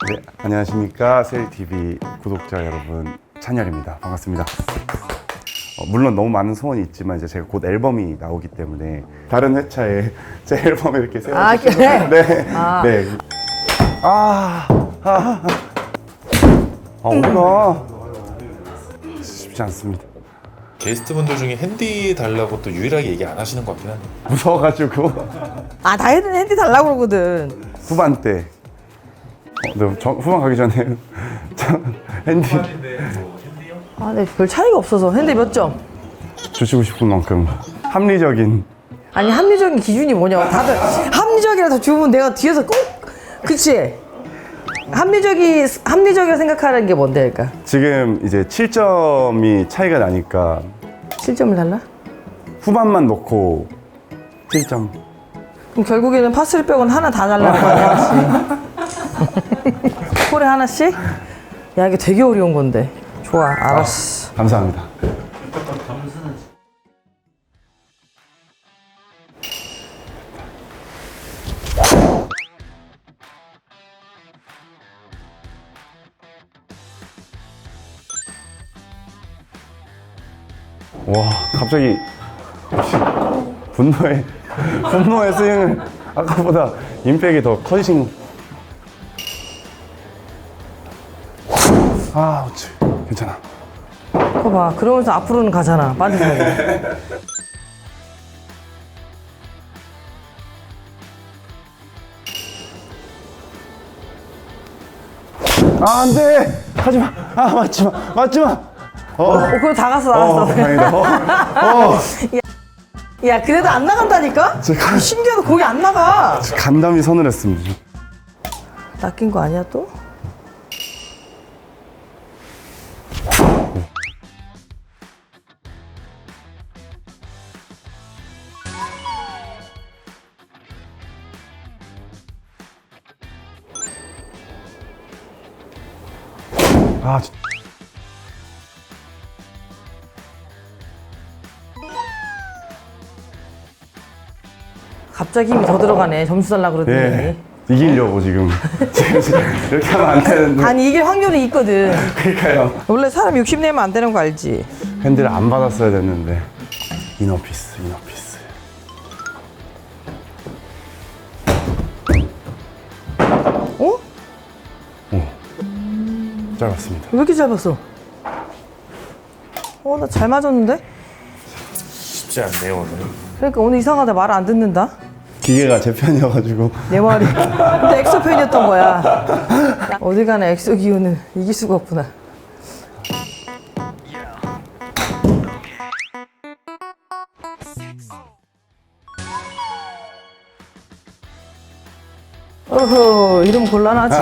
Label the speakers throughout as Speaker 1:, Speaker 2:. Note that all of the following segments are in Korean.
Speaker 1: 네, 안녕하십니까 세일TV 구독자 여러분, 찬열입니다. 반갑습니다. 물론 너무 많은 소원이 있지만 이제 제가 곧 앨범이 나오기 때문에 다른 회차에 제 앨범에 이렇게 세워주시면
Speaker 2: 그래?
Speaker 1: 네, 네. 오구나. 쉽지 않습니다.
Speaker 3: 게스트분들 중에 핸디 달라고 또 유일하게 얘기 안 하시는 것 같긴 한데.
Speaker 1: 무서워가지고
Speaker 2: 다 핸디 달라고 그러거든.
Speaker 1: 후반 때 네, 후반 가기 전에 핸디
Speaker 2: 네, 별 차이가 없어서. 핸디 몇 점?
Speaker 1: 주시고 싶은 만큼 합리적인.
Speaker 2: 아니, 합리적인 기준이 뭐냐고. 다들 합리적이라서 주면 내가 뒤에서 꼭, 그치? 합리적이라 생각하는 게 뭔데, 그러니까?
Speaker 1: 지금 이제 7점이 차이가 나니까
Speaker 2: 7점을 달라?
Speaker 1: 후반만 놓고 7점.
Speaker 2: 그럼 결국에는 파스를 빼고는 하나 다 달라는 거 아니야? 콜에 하나씩? 야, 이게 되게 어려운 건데. 좋아, 알았어.
Speaker 1: 감사합니다. 와, 갑자기 역시 분노의 스윙을 아까보다 임팩이 더 커지신. 어찌 괜찮아.
Speaker 2: 그거 봐. 그러면서 앞으로는 가잖아. 빠지면.
Speaker 1: 안 돼! 하지 마! 맞지 마!
Speaker 2: 그럼 다 갔어, 알았어.
Speaker 1: 다행이다.
Speaker 2: 야, 그래도 안 나간다니까? 신기하다, 거기 안 나가.
Speaker 1: 간담이 서늘했습니다.
Speaker 2: 낚인 거 아니야, 또? 갑자기 힘이 더 들어가네. 점수 달라 그러더니.
Speaker 1: 예, 이기려고 지금 이렇게 하면 안 되는데.
Speaker 2: 아니, 이길 확률이 있거든.
Speaker 1: 그러니까요.
Speaker 2: 원래 사람 욕심내면 안 되는 거 알지?
Speaker 1: 핸들을 안 받았어야 됐는데. 이너피스.
Speaker 2: 어?
Speaker 1: 짧았습니다.
Speaker 2: 왜 이렇게 짧았어? 나 잘 맞았는데?
Speaker 3: 쉽지 않네요 오늘.
Speaker 2: 그러니까 오늘 이상하다. 말 안 듣는다?
Speaker 1: 기계가 제 편이어가지고.
Speaker 2: 내 말이. 근데 엑소 팬이었던 거야. 어디 가나 엑소 기운은 이길 수가 없구나. 어허, 이러면 곤란하지.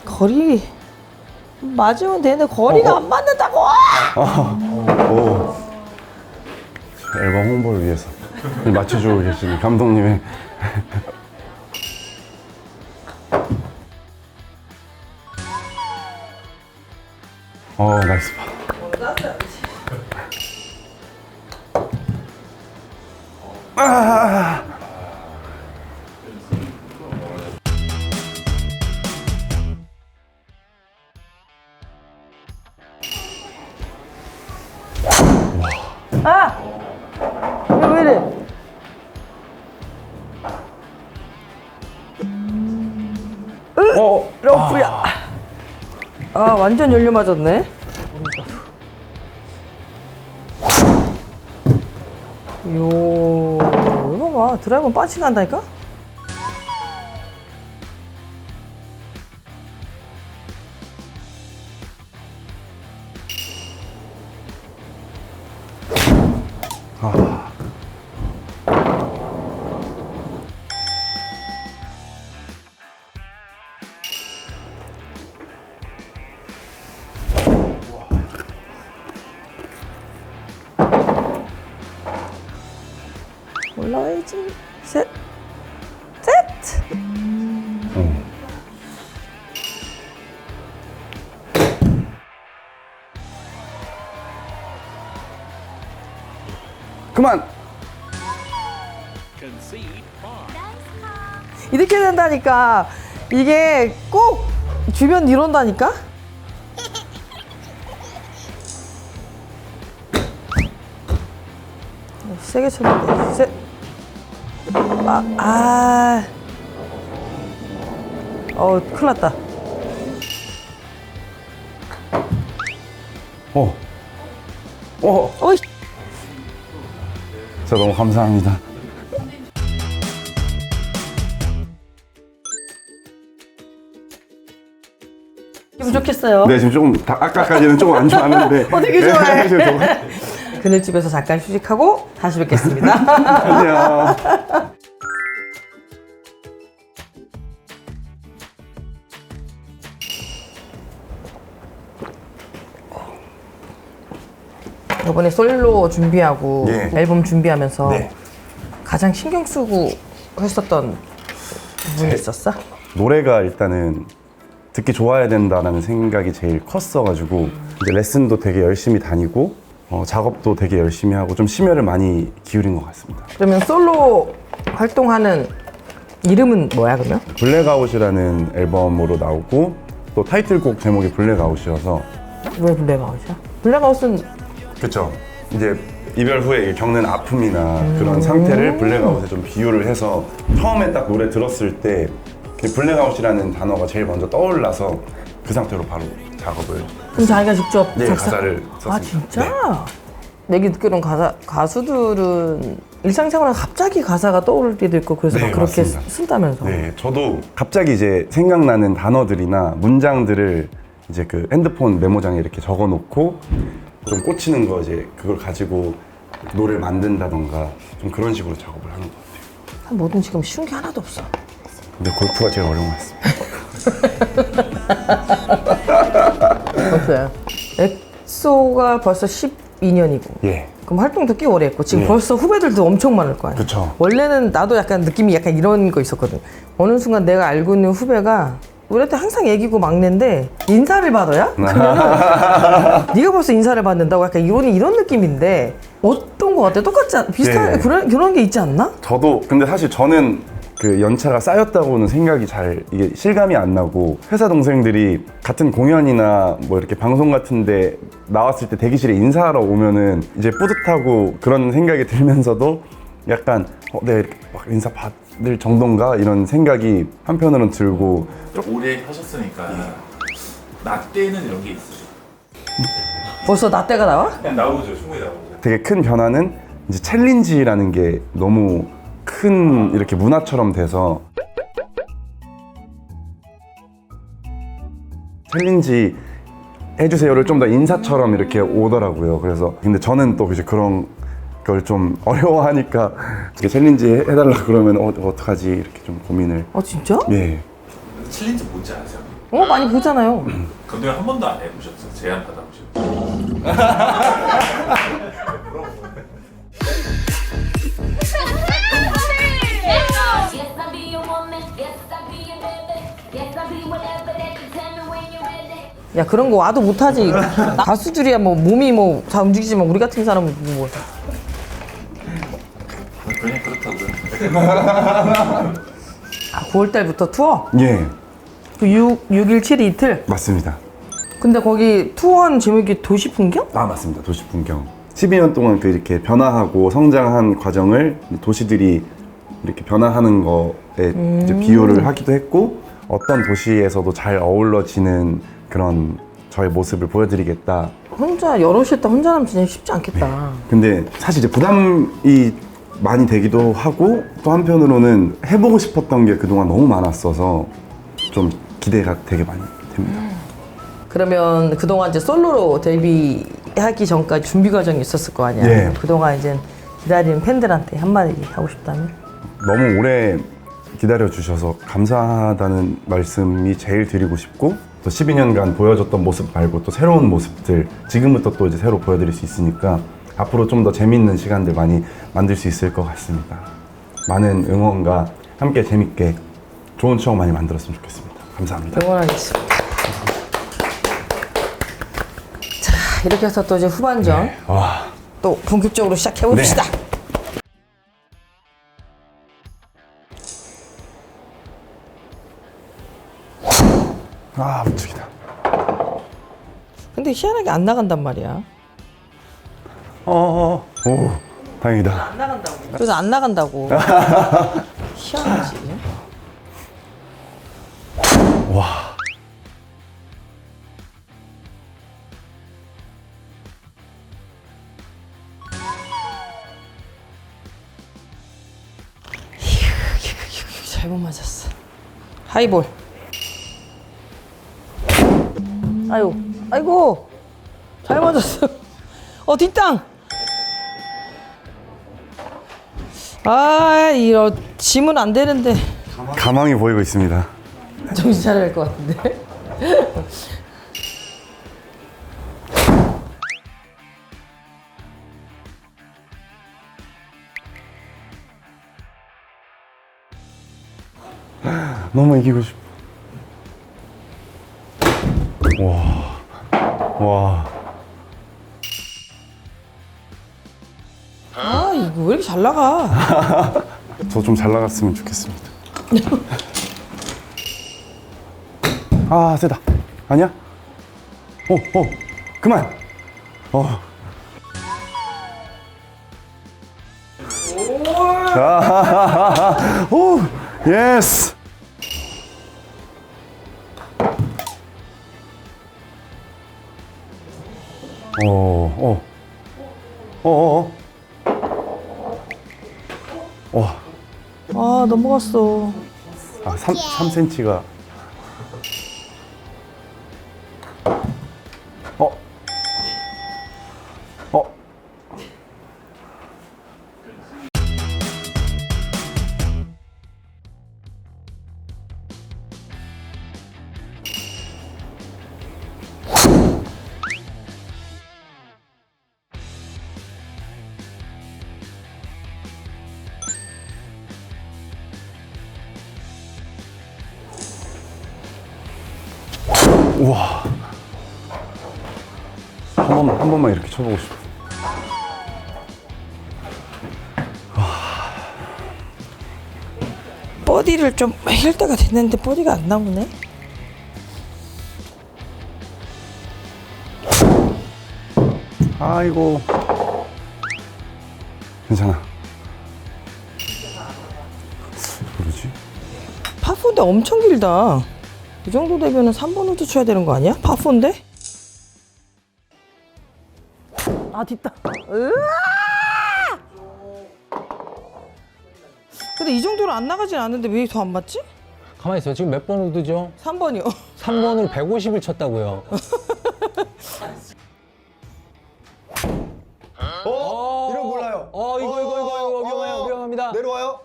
Speaker 2: 거리 맞으면 되는데 거리가 안 맞는다고.
Speaker 1: 오. 앨범 홍보를 위해서 맞춰주고 계시는 감독님의. 나이스 파.
Speaker 2: 왜 이래? 러프야. 완전 열려 맞았네. 이거 봐. 드라이브는 빠치 간다니까? 올라와야지. 셋.
Speaker 1: 그만.
Speaker 4: Concede 5.
Speaker 2: 이렇게 된다니까. 이게 꼭 주변 이런다니까. 세게 쳤는데. 큰일 났다. 어이.
Speaker 1: 진짜 너무 감사합니다.
Speaker 2: 기분 좋겠어요.
Speaker 1: 네, 지금 조금 아까까지는 조금 안 좋았는데.
Speaker 2: 되게 좋아해.
Speaker 1: 지금 조금.
Speaker 2: 그늘집에서 잠깐 휴식하고 다시 뵙겠습니다.
Speaker 1: 안녕.
Speaker 2: 이번에 솔로 준비하고
Speaker 1: 예.
Speaker 2: 앨범 준비하면서
Speaker 1: 네.
Speaker 2: 가장 신경 쓰고 했었던 부분이 있었어?
Speaker 1: 노래가 일단은 듣기 좋아야 된다라는 생각이 제일 컸어가지고 이제 레슨도 되게 열심히 다니고 작업도 되게 열심히 하고 좀 심혈을 많이 기울인 것 같습니다.
Speaker 2: 그러면 솔로 활동하는 이름은 뭐야 그러면?
Speaker 1: 블랙아웃이라는 앨범으로 나오고 또 타이틀곡 제목이 블랙아웃이어서.
Speaker 2: 왜 블랙아웃이야? 블랙아웃은
Speaker 1: 그쵸. 이제 이별 후에 겪는 아픔이나 그런 상태를 블랙아웃에 좀 비유를 해서 처음에 딱 노래 들었을 때 블랙아웃이라는 단어가 제일 먼저 떠올라서 그 상태로 바로 작업을.
Speaker 2: 그럼 자기가 직접
Speaker 1: 네,
Speaker 2: 작사?
Speaker 1: 가사를 썼습니다.
Speaker 2: 아 진짜? 내가 듣기로는 가수들은 일상생활에 갑자기 가사가 떠오를 때도 있고 그래서
Speaker 1: 네,
Speaker 2: 막 그렇게
Speaker 1: 맞습니다.
Speaker 2: 쓴다면서.
Speaker 1: 네, 저도 갑자기 이제 생각나는 단어들이나 문장들을 이제 그 핸드폰 메모장에 이렇게 적어놓고 좀 꽂히는 거 이제 그걸 가지고 노래를 만든다던가 좀 그런 식으로 작업을 하는 것 같아요.
Speaker 2: 뭐든 지금 쉬운 게 하나도 없어.
Speaker 1: 근데 골프가 제일 어려운 것 같습니다.
Speaker 2: 없어요. 엑소가 벌써 12년이고.
Speaker 1: 예.
Speaker 2: 그럼 활동도 꽤 오래 했고 지금
Speaker 1: 예.
Speaker 2: 벌써 후배들도 엄청 많을 거 아니야.
Speaker 1: 그쵸.
Speaker 2: 원래는 나도 약간 느낌이 약간 이런 거 있었거든. 어느 순간 내가 알고 있는 후배가 우리한테 항상 애기고 막내인데 인사를 받아야? 그러면은 네가 벌써 인사를 받는다고 약간 이런 느낌인데 어떤 거 같아? 똑같지 비슷한
Speaker 1: 네.
Speaker 2: 그런 게 있지 않나?
Speaker 1: 저도 근데 사실 저는 그 연차가 쌓였다고는 생각이 잘 이게 실감이 안 나고 회사 동생들이 같은 공연이나 뭐 이렇게 방송 같은데 나왔을 때 대기실에 인사하러 오면은 이제 뿌듯하고 그런 생각이 들면서도 약간 내가 이렇게 막 인사 받을 정도인가 이런 생각이 한편으로는 들고.
Speaker 3: 좀 오래 하셨으니까 나 때는 이런 게 있어요.
Speaker 2: 벌써 나 때가 나와?
Speaker 3: 그냥 나오죠, 충분히 나오죠.
Speaker 1: 되게 큰 변화는 이제 챌린지라는 게 너무 큰 이렇게 문화처럼 돼서 챌린지 해주세요를 좀 더 인사처럼 이렇게 오더라고요. 그래서 근데 저는 또 이제 그런 걸 좀 어려워하니까 이렇게 챌린지 해달라 그러면 어떡하지 이렇게 좀 고민을.
Speaker 2: 진짜?
Speaker 1: 예.
Speaker 3: 챌린지 뭔지 아세요?
Speaker 2: 많이 보잖아요.
Speaker 3: 감독님 한 번도 안 해보셨어요? 제안 받아보셨어요?
Speaker 4: Yes, I be your woman. Yes, I be your baby. Yes, I be whatever that you tell me when you're ready.
Speaker 2: 야 그런 거 와도 못하지. 가수들이야 뭐 몸이 뭐 다 움직이지만 우리 같은 사람은 뭐.
Speaker 3: 그냥 그렇다고요.
Speaker 2: 9월 달부터 투어?
Speaker 1: 예,
Speaker 2: 그 6일 7일 이틀?
Speaker 1: 맞습니다.
Speaker 2: 근데 거기 투어하는 제목이 도시 풍경?
Speaker 1: 아, 맞습니다. 도시 풍경. 12년 동안 그 이렇게 변화하고 성장한 과정을 도시들이 이렇게 변화하는 거에 이제 비유를 하기도 했고, 어떤 도시에서도 잘 어우러지는 그런 저의 모습을 보여드리겠다.
Speaker 2: 혼자 여럿이 있다 혼자 하면 진짜 쉽지 않겠다.
Speaker 1: 근데 사실 이제 부담이 많이 되기도 하고, 또 한편으로는 해보고 싶었던 게 그동안 너무 많았어서 좀 기대가 되게 많이 됩니다.
Speaker 2: 그러면 그동안 이제 솔로로 데뷔하기 전까지 준비 과정이 있었을 거 아니야.
Speaker 1: 예.
Speaker 2: 그동안 이제 기다리는 팬들한테 한마디 하고 싶다면?
Speaker 1: 너무 오래 기다려주셔서 감사하다는 말씀이 제일 드리고 싶고, 또 12년간 보여줬던 모습 말고 또 새로운 모습들 지금부터 또 이제 새로 보여드릴 수 있으니까 앞으로 좀 더 재밌는 시간들 많이 만들 수 있을 것 같습니다. 많은 응원과 함께 재밌게 좋은 추억 많이 만들었으면 좋겠습니다. 감사합니다.
Speaker 2: 응원하겠습니다. 자, 이렇게 해서 또 이제 후반전
Speaker 1: 와,
Speaker 2: 또 본격적으로 시작해봅시다.
Speaker 1: 아, 우측이다.
Speaker 2: 근데 희한하게 안 나간단 말이야.
Speaker 1: 오, 다행이다.
Speaker 2: 안 나간다고. 그래서 안 나간다고. 희한하지.
Speaker 1: 와.
Speaker 2: 잘못 맞았어. 하이볼. 아유, 아이고, 잘 맞았어. 뒷땅. 아, 이거 지면 안 되는데.
Speaker 1: 가망이 보이고 있습니다.
Speaker 2: 정신 차려야 할 것 같은데.
Speaker 1: 너무 이기고 싶어. 와. 와.
Speaker 2: 아, 이거 왜 이렇게 잘 나가?
Speaker 1: 저 좀 잘 나갔으면 좋겠습니다. 아, 세다. 아니야? 그만. 오, 예스. 와.
Speaker 2: 아, 넘어갔어.
Speaker 1: 아, 3cm가. 어. 우와. 한 번만 이렇게 쳐보고 싶어.
Speaker 2: 버디를 좀 할 때가 됐는데 버디가 안 나오네.
Speaker 1: 아이고. 괜찮아. 뭐지?
Speaker 2: 파4인데 엄청 길다. 이 정도 되면은 3번 우드 쳐야 되는 거 아니야? 파4인데? 아, 뒷땅. 으아! 근데 이 정도로 안 나가진 않는데 왜 더 안 맞지?
Speaker 5: 가만히 있어요. 지금 몇 번 우드죠?
Speaker 2: 3번이요.
Speaker 5: 3번으로 150을 쳤다고요.
Speaker 6: 이런 몰라요.
Speaker 5: 이거 위험해요. 위험합니다.
Speaker 6: 내려와요.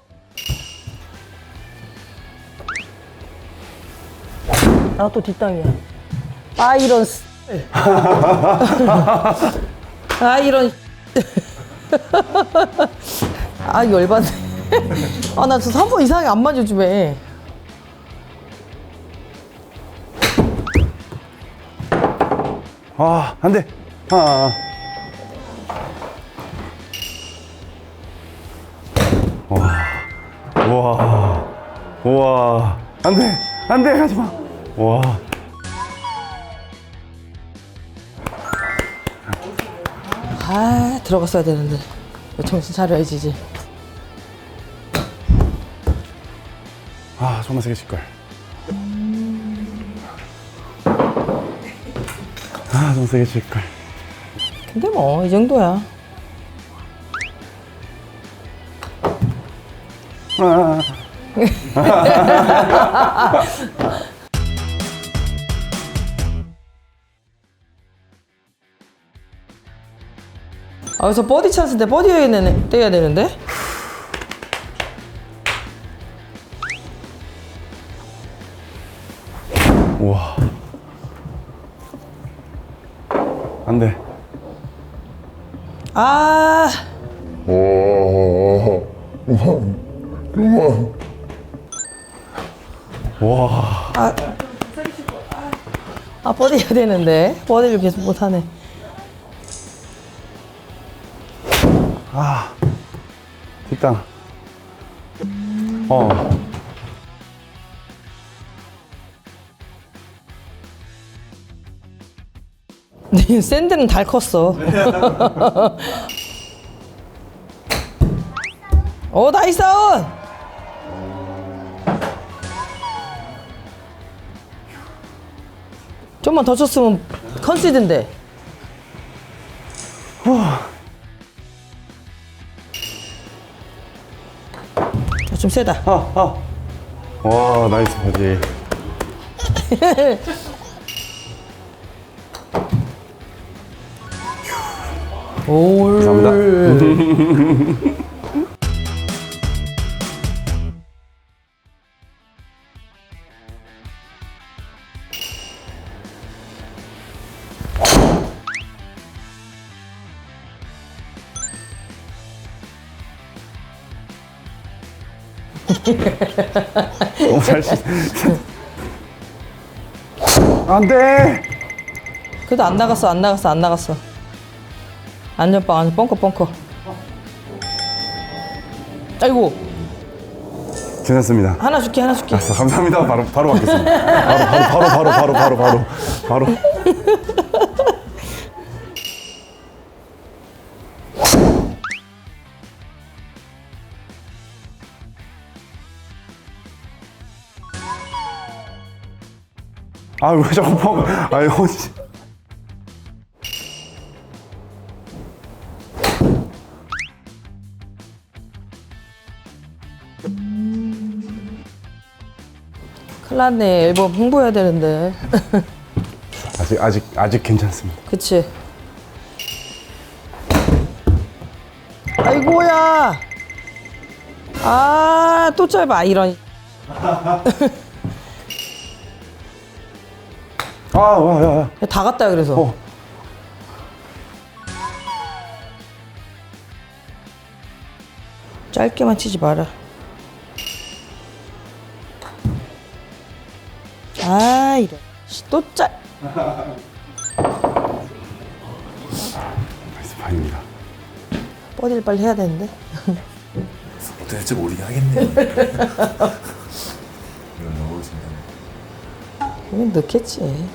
Speaker 2: 아, 또 뒷땅이야. 아, 이런. 아, 이런. 아, 열받네. 아, 나 저 3번 이상하게 안 맞아, 요즘에.
Speaker 1: 아, 안 돼. 와. 안 돼, 가지 마. 와.
Speaker 2: 아, 들어갔어야 되는데. 정신 차려야지, 이제.
Speaker 1: 아, 정말 세게 칠걸. 아, 좀 세게 칠걸.
Speaker 2: 근데 뭐, 이 정도야. 아, 그래서 버디 찬스인데 버디 떼야 되는데?
Speaker 1: 우와. 안 돼.
Speaker 2: 아.
Speaker 1: 와.
Speaker 2: 아, 버디 해야 되는데. 버디를 계속 못하네.
Speaker 1: 아. 뒷땅.
Speaker 2: 샌드는 달 컸어. 오, 나이스 아웃! 좀만 더 쳤으면 컨시드인데. 좀 세다.
Speaker 1: 와, 나이스 버디.
Speaker 2: 올.
Speaker 1: 감사합니다. 너무 잘 치. 안 돼!
Speaker 2: 그래도 안 나갔어. 안전빵, 벙커. 아이고,
Speaker 1: 괜찮습니다.
Speaker 2: 하나 줄게.
Speaker 1: 알았어, 감사합니다. 바로 받겠습니다. 바로. 아, 왜 자꾸 펑? 아유, 씨.
Speaker 2: 큰일 났네. 앨범 홍보해야 되는데.
Speaker 1: 아직 괜찮습니다.
Speaker 2: 그치? 아이고야. 아, 또 짧아. 이런.
Speaker 1: 야.
Speaker 2: 다 갔다 그래서.
Speaker 1: 어.
Speaker 2: 짧게만 치지 마라. 아, 이런. 또
Speaker 1: 나이스 파입니다.
Speaker 2: 뻗일 빨리 해야 되는데.
Speaker 3: 어떻게 할지 모르긴 하겠네. 이런 넣어보시면.
Speaker 2: 그냥 넣겠지.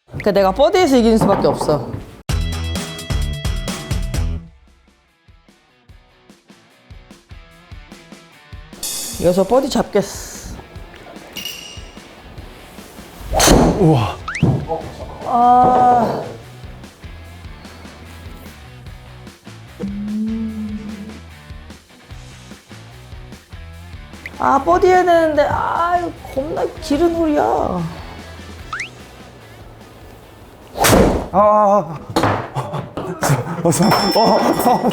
Speaker 2: 그러니까 내가 버디에서 이기는 수밖에 없어. 이어서 버디 잡겠어.
Speaker 1: 우와.
Speaker 2: 아. 아, 버디 해야 되는데, 아, 이거 겁나 길은 홀이야.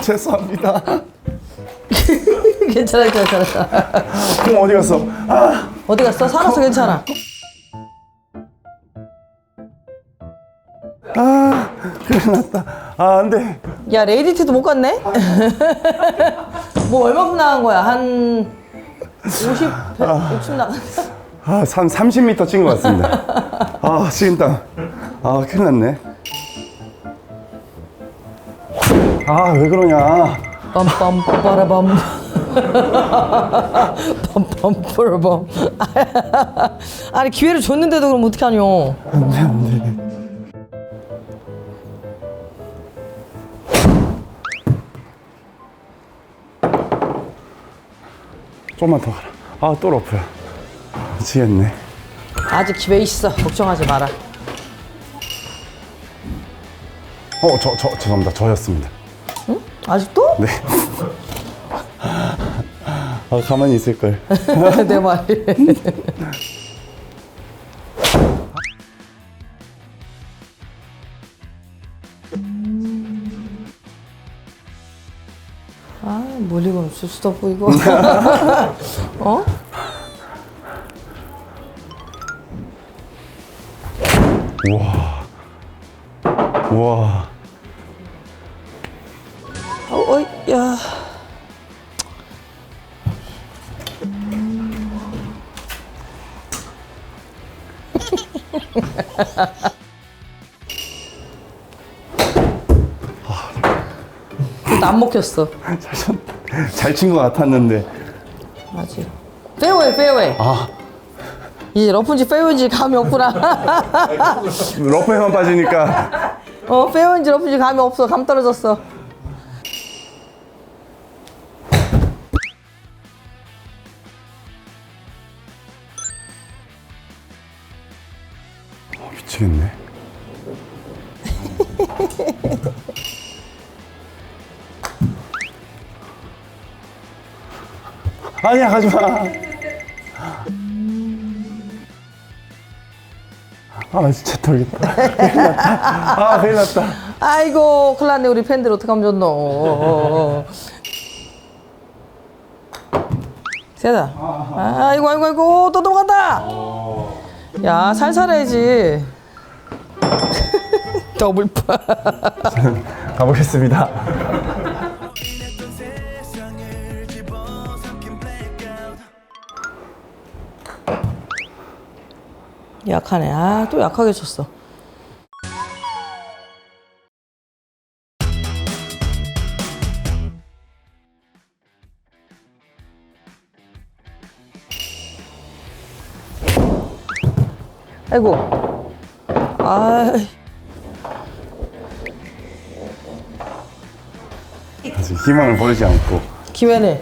Speaker 1: 죄송합니다.
Speaker 2: 괜찮아.
Speaker 1: 공 어디 갔어?
Speaker 2: 어디 갔어? 살았어, 괜찮아.
Speaker 1: 큰일 났다. 안 돼.
Speaker 2: 야, 레이디티도 못 갔네? 뭐 얼마큼 나간 거야? 한 50, 60 나갔어?
Speaker 1: 한 30m 친 것 같습니다. 식은땀. 큰일 났네. 왜 그러냐.
Speaker 2: 빰빰 빠라밤 빰빰 빠라밤. 아니, 기회를 줬는데도 그럼 어떡하뇨.
Speaker 1: 안돼. 좀만 더 가라. 또 러프야. 미치겠네.
Speaker 2: 아직 기회 있어. 걱정하지 마라.
Speaker 1: 죄송합니다. 저였습니다.
Speaker 2: 응? 아직도?
Speaker 1: 네. 가만히 있을걸.
Speaker 2: 내 말이. 몰리고 없을 수도 없고, 이거. 어?
Speaker 1: 우와.
Speaker 2: 어이, 야. 그래도 안 먹혔어.
Speaker 1: 잘 친 것 같았는데.
Speaker 2: 맞지. 페어웨이, 페어웨이. 이제 러프인지 페어인지 감이 없구나.
Speaker 1: 러프에만 빠지니까.
Speaker 2: 페어인지 러프인지 감이 없어. 감 떨어졌어.
Speaker 1: 미치겠네. 아니야, 가지 마. 아, 진짜 털겠다. 큰일 났다. 아, 큰일 났다.
Speaker 2: 아이고, 큰일 났네. 우리 팬들 어떡하면 좋노. 세다. 아이고, 아이고, 아이고, 또 넘어간다. 야, 살살 해야지. 더블파.
Speaker 1: 가보겠습니다.
Speaker 2: 약하네. 아, 또 약하게 쳤어. 아이고. 아,
Speaker 1: 아직 희망을 버리지 않고.
Speaker 2: 기회네.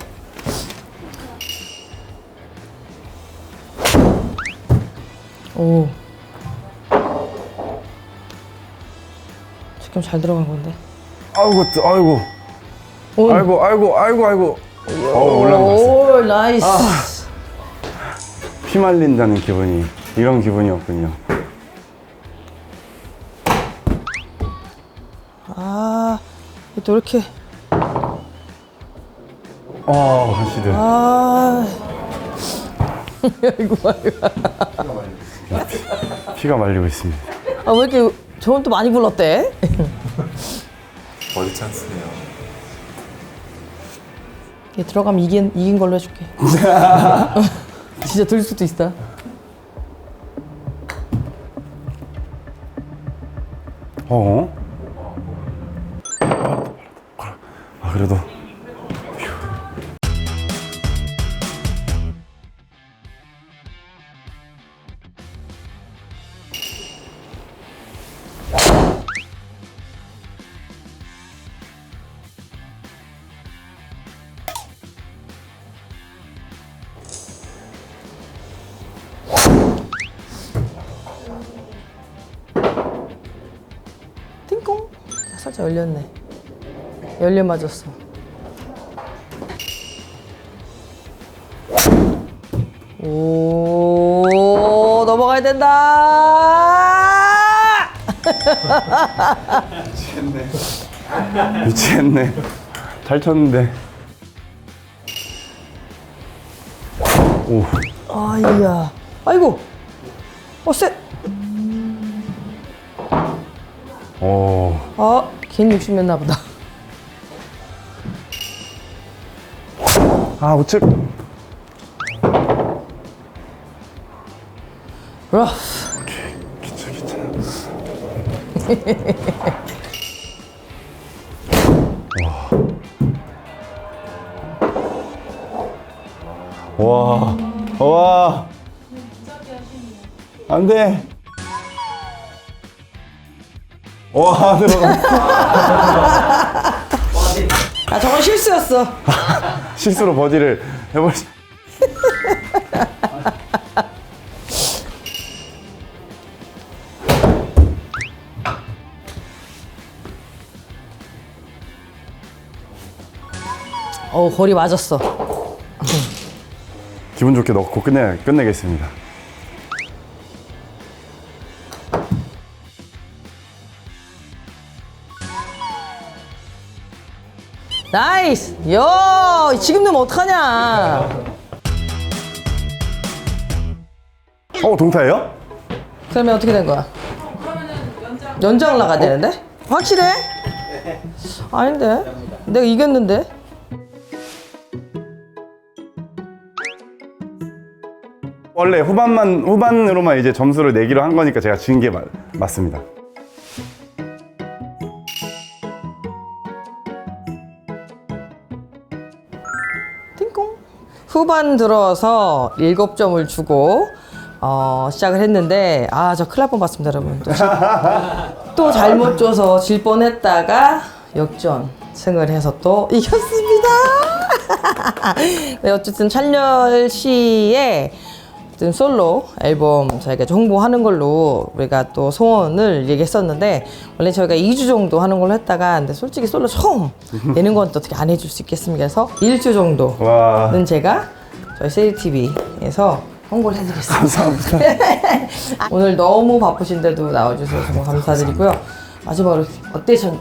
Speaker 2: 오. 지금 잘 들어간 건데.
Speaker 1: 아이고, 아이고.
Speaker 2: 오.
Speaker 1: 아이고, 아이고, 아이고, 아이고. 올라간 것 같습니다.
Speaker 2: 오, 나이스.
Speaker 1: 피말린다는 기분이 이런 기분이었군요.
Speaker 2: 아, 또 이렇게.
Speaker 1: 시드.
Speaker 2: 아. 아이고, 아이고.
Speaker 1: 피가 말리고 있습니다.
Speaker 2: 아, 왜 이렇게 저건 또 많이 불렀대?
Speaker 3: 버디 찬스네요.
Speaker 2: 얘 들어가면 이긴 걸로 해줄게. 진짜 들 수도 있어.
Speaker 1: 아, 그래도.
Speaker 2: 띵콩. 살짝 열렸네. 열려 맞았어. 오, 넘어가야 된다.
Speaker 1: 미치겠네. 잘 쳤는데. 오.
Speaker 2: 아이야. 아이고. 셋. 괜히 욕심냈나 보다.
Speaker 1: 우측.
Speaker 2: 러프.
Speaker 1: 괜찮아. 와. 안 돼. 와, 들어갔어.
Speaker 2: 아, 저건 실수였어.
Speaker 1: 실수로 버디를 해버리.
Speaker 2: 거리 맞았어.
Speaker 1: 기분 좋게 넣고 끝내겠습니다.
Speaker 2: 나이스! 지금 넣으면 어떡하냐?
Speaker 1: 동타예요?
Speaker 2: 그러면 어떻게 된 거야? 연장 나가야 되는데? 확실해? 아닌데? 내가 이겼는데?
Speaker 1: 원래 후반으로만 이제 점수를 내기로 한 거니까 제가 진 게 맞습니다.
Speaker 2: 후반 들어서 7점을 주고 시작을 했는데 저 큰일 날 뻔봤습니다 여러분. 또 잘못 줘서 질 뻔했다가 역전 승을 해서 또 이겼습니다. 네, 어쨌든 찬열 씨의 어떤 솔로 앨범 저희가 홍보하는 걸로 우리가 또 소원을 얘기했었는데 원래 저희가 2주 정도 하는 걸로 했다가 근데 솔직히 솔로 처음 내는 건 또 어떻게 안 해줄 수 있겠습니까? 그래서 1주 정도는
Speaker 1: 와.
Speaker 2: 제가 저희 세리TV에서 홍보를 해드리겠습니다.
Speaker 1: 감사합니다.
Speaker 2: 오늘 너무 바쁘신데도 나와주셔서 정말 감사드리고요. 마지막으로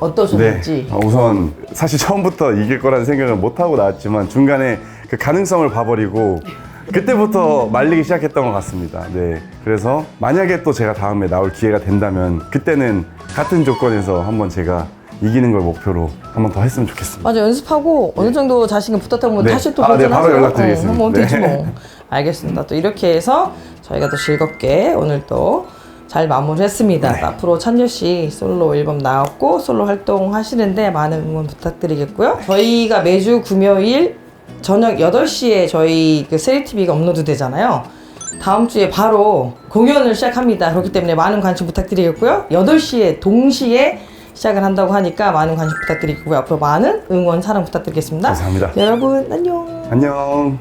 Speaker 2: 어떠셨는지.
Speaker 1: 우선 사실 처음부터 이길 거라는 생각을 못 하고 나왔지만 중간에 그 가능성을 봐버리고 그때부터 말리기 시작했던 것 같습니다. 네, 그래서 만약에 또 제가 다음에 나올 기회가 된다면 그때는 같은 조건에서 한번 제가 이기는 걸 목표로 한번 더 했으면 좋겠습니다.
Speaker 2: 맞아, 연습하고 어느 정도 자신감 붙었다면
Speaker 1: 네.
Speaker 2: 다시 또
Speaker 1: 네,
Speaker 2: 도전하세요.
Speaker 1: 바로 연락드리겠습니다.
Speaker 2: 한번 되지
Speaker 1: 네.
Speaker 2: 뭐. 알겠습니다. 또 이렇게 해서 저희가 또 즐겁게 오늘 또 잘 마무리했습니다.
Speaker 1: 네.
Speaker 2: 앞으로 찬열 씨 솔로 앨범 나왔고 솔로 활동하시는데 많은 응원 부탁드리겠고요. 저희가 매주 금요일 저녁 8시에 저희 그 세리TV가 업로드 되잖아요. 다음 주에 바로 공연을 시작합니다. 그렇기 때문에 많은 관심 부탁드리겠고요. 8시에 동시에 시작을 한다고 하니까 많은 관심 부탁드리고요. 앞으로 많은 응원, 사랑 부탁드리겠습니다.
Speaker 1: 감사합니다.
Speaker 2: 여러분, 안녕.
Speaker 1: 안녕.